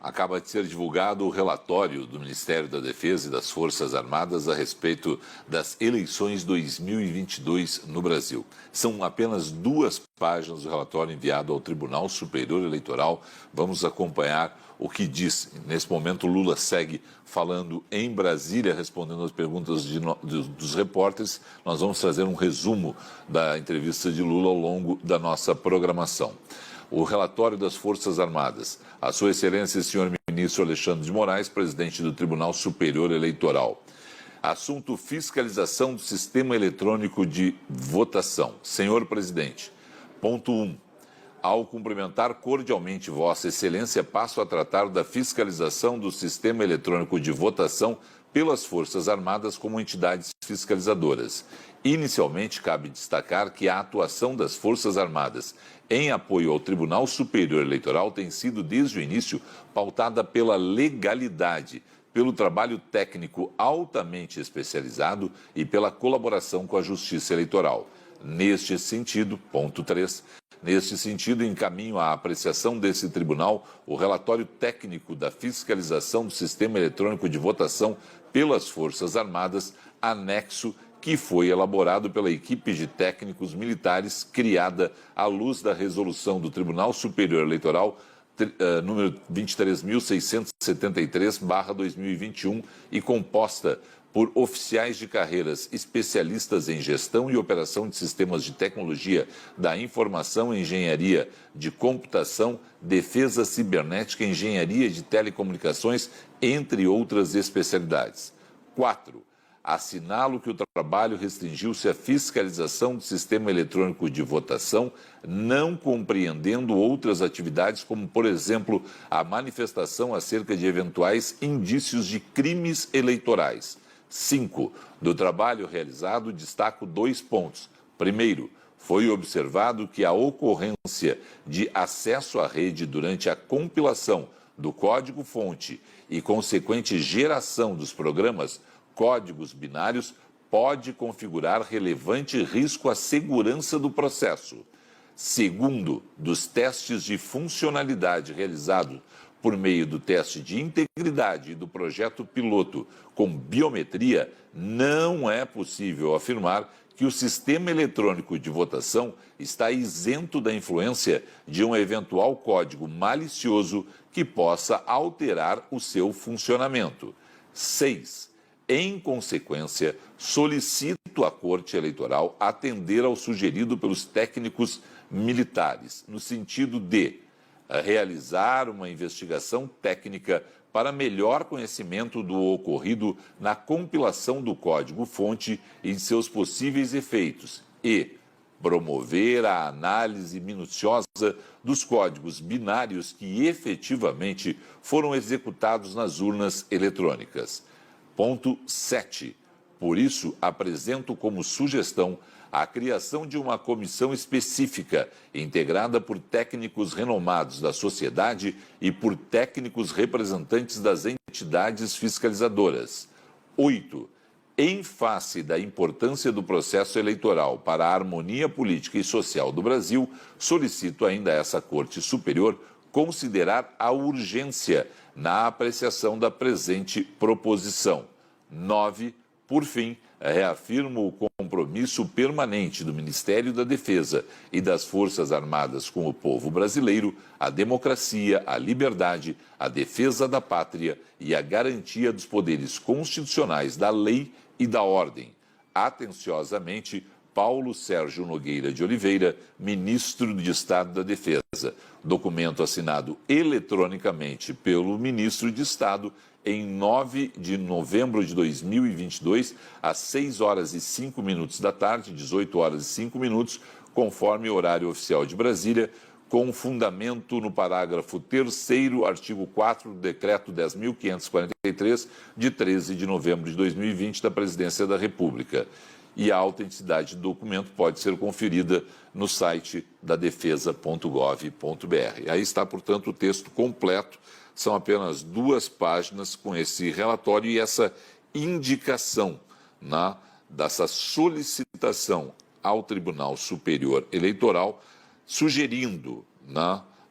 Acaba de ser divulgado o relatório do Ministério da Defesa e das Forças Armadas a respeito das eleições 2022 no Brasil. São apenas 2 páginas do relatório enviado ao Tribunal Superior Eleitoral. Vamos acompanhar o que diz. Nesse momento, Lula segue falando em Brasília, respondendo às perguntas dos repórteres. Nós vamos trazer um resumo da entrevista de Lula ao longo da nossa programação. O relatório das Forças Armadas. A Sua Excelência, senhor ministro Alexandre de Moraes, presidente do Tribunal Superior Eleitoral. Assunto: fiscalização do sistema eletrônico de votação. Senhor presidente, ponto 1. Ao cumprimentar cordialmente Vossa Excelência, passo a tratar da fiscalização do sistema eletrônico de votação pelas Forças Armadas como entidades fiscalizadoras. Inicialmente, cabe destacar que a atuação das Forças Armadas em apoio ao Tribunal Superior Eleitoral tem sido, desde o início, pautada pela legalidade, pelo trabalho técnico altamente especializado e pela colaboração com a Justiça Eleitoral. Neste sentido, ponto 3, neste sentido, encaminho à apreciação desse tribunal o relatório técnico da fiscalização do sistema eletrônico de votação pelas Forças Armadas, anexo que foi elaborado pela equipe de técnicos militares criada à luz da resolução do Tribunal Superior Eleitoral número 23.673/2021 e composta por oficiais de carreiras especialistas em gestão e operação de sistemas de tecnologia da informação, engenharia de computação, defesa cibernética, engenharia de telecomunicações, entre outras especialidades. 4. Assinalo que o trabalho restringiu-se à fiscalização do sistema eletrônico de votação, não compreendendo outras atividades, como, por exemplo, a manifestação acerca de eventuais indícios de crimes eleitorais. 5. Do trabalho realizado, destaco 2 pontos. Primeiro, foi observado que a ocorrência de acesso à rede durante a compilação do código-fonte e consequente geração dos programas códigos binários pode configurar relevante risco à segurança do processo. Segundo, dos testes de funcionalidade realizados por meio do teste de integridade e do projeto piloto com biometria, não é possível afirmar que o sistema eletrônico de votação está isento da influência de um eventual código malicioso que possa alterar o seu funcionamento. 6. Em consequência, solicito à Corte Eleitoral atender ao sugerido pelos técnicos militares, no sentido de realizar uma investigação técnica para melhor conhecimento do ocorrido na compilação do código-fonte e de seus possíveis efeitos e promover a análise minuciosa dos códigos binários que efetivamente foram executados nas urnas eletrônicas. Ponto 7. Por isso, apresento como sugestão a criação de uma comissão específica, integrada por técnicos renomados da sociedade e por técnicos representantes das entidades fiscalizadoras. 8. Em face da importância do processo eleitoral para a harmonia política e social do Brasil, solicito ainda a essa Corte Superior considerar a urgência na apreciação da presente proposição. 9. Por fim, reafirmo o compromisso permanente do Ministério da Defesa e das Forças Armadas com o povo brasileiro, a democracia, a liberdade, a defesa da pátria e a garantia dos poderes constitucionais da lei e da ordem. Atenciosamente, Paulo Sérgio Nogueira de Oliveira, Ministro de Estado da Defesa. Documento assinado eletronicamente pelo Ministro de Estado em 9 de novembro de 2022, às 6 horas e 5 minutos da tarde, 18 horas e 5 minutos, conforme horário oficial de Brasília, com fundamento no parágrafo 3º, artigo 4 do Decreto 10.543, de 13 de novembro de 2020, da Presidência da República. E a autenticidade do documento pode ser conferida no site da defesa.gov.br. Aí está, portanto, o texto completo. São apenas 2 páginas com esse relatório e essa indicação dessa solicitação ao Tribunal Superior Eleitoral, sugerindo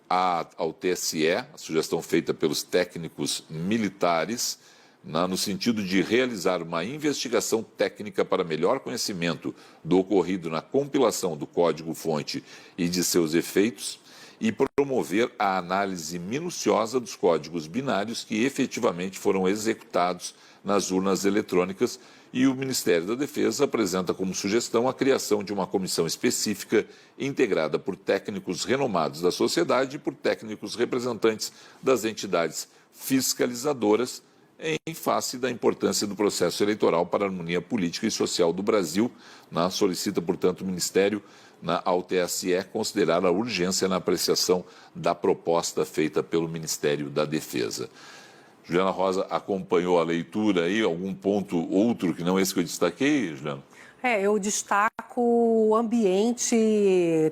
ao TSE, a sugestão feita pelos técnicos militares, no sentido de realizar uma investigação técnica para melhor conhecimento do ocorrido na compilação do código-fonte e de seus efeitos, e promover a análise minuciosa dos códigos binários que efetivamente foram executados nas urnas eletrônicas. E o Ministério da Defesa apresenta como sugestão a criação de uma comissão específica integrada por técnicos renomados da sociedade e por técnicos representantes das entidades fiscalizadoras, em face da importância do processo eleitoral para a harmonia política e social do Brasil. Solicita, portanto, o Ministério ao TSE considerar a urgência na apreciação da proposta feita pelo Ministério da Defesa. Juliana Rosa acompanhou a leitura aí, algum ponto outro que não esse que eu destaquei, Juliana? Eu destaco o ambiente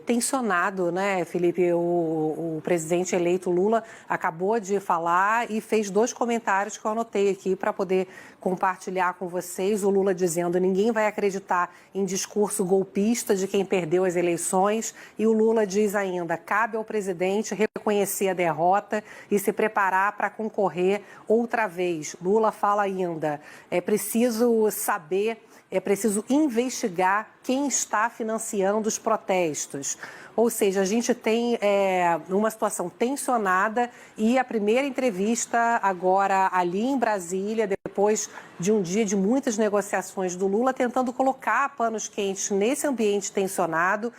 tensionado, né, Felipe? O presidente eleito Lula acabou de falar e fez 2 comentários que eu anotei aqui para poder compartilhar com vocês. O Lula dizendo: ninguém vai acreditar em discurso golpista de quem perdeu as eleições. E o Lula diz ainda: cabe ao presidente reconhecer a derrota e se preparar para concorrer outra vez. Lula fala ainda: é preciso investigar quem está financiando os protestos. Ou seja, a gente tem uma situação tensionada e a primeira entrevista agora ali em Brasília, depois de um dia de muitas negociações do Lula, tentando colocar panos quentes nesse ambiente tensionado,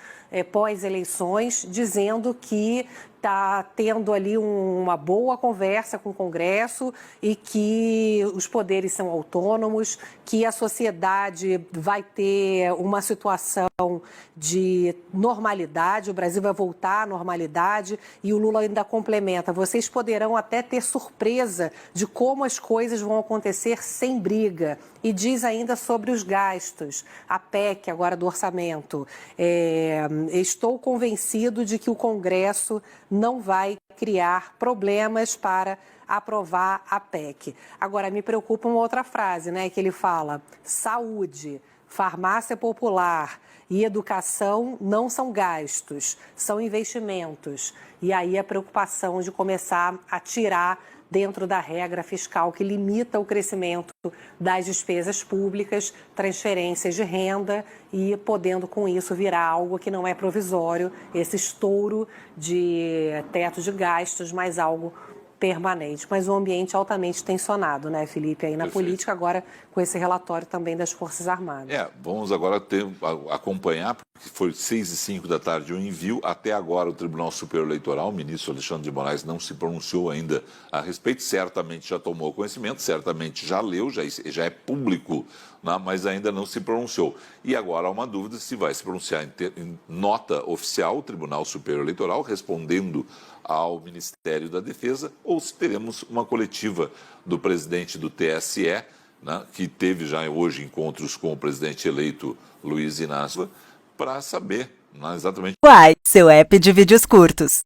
pós-eleições, dizendo que está tendo ali uma boa conversa com o Congresso e que os poderes são autônomos, que a sociedade vai ter uma situação de normalidade, o Brasil vai voltar à normalidade. E o Lula ainda complementa: vocês poderão até ter surpresa de como as coisas vão acontecer sem briga. E diz ainda sobre os gastos, a PEC agora do orçamento. Estou convencido de que o Congresso não vai criar problemas para aprovar a PEC. Agora, me preocupa uma outra frase, né, que ele fala: saúde, farmácia popular e educação não são gastos, são investimentos. E aí a preocupação de começar a tirar dentro da regra fiscal que limita o crescimento das despesas públicas, transferências de renda e podendo com isso virar algo que não é provisório, esse estouro de teto de gastos, mas algo permanente. Mas um ambiente altamente tensionado, né, Felipe, aí na política, agora com esse relatório também das Forças Armadas. Vamos agora acompanhar, porque foi 6h05 da tarde o envio. Até agora o Tribunal Superior Eleitoral, o ministro Alexandre de Moraes, não se pronunciou ainda a respeito. Certamente já tomou conhecimento, certamente já leu, já é público, né, mas ainda não se pronunciou. E agora há uma dúvida se vai se pronunciar em nota oficial, o Tribunal Superior Eleitoral, respondendo ao Ministério da Defesa, ou se teremos uma coletiva do presidente do TSE, né, que teve já hoje encontros com o presidente eleito Luiz Inácio, para saber, né, exatamente. Uai, seu app de vídeos curtos.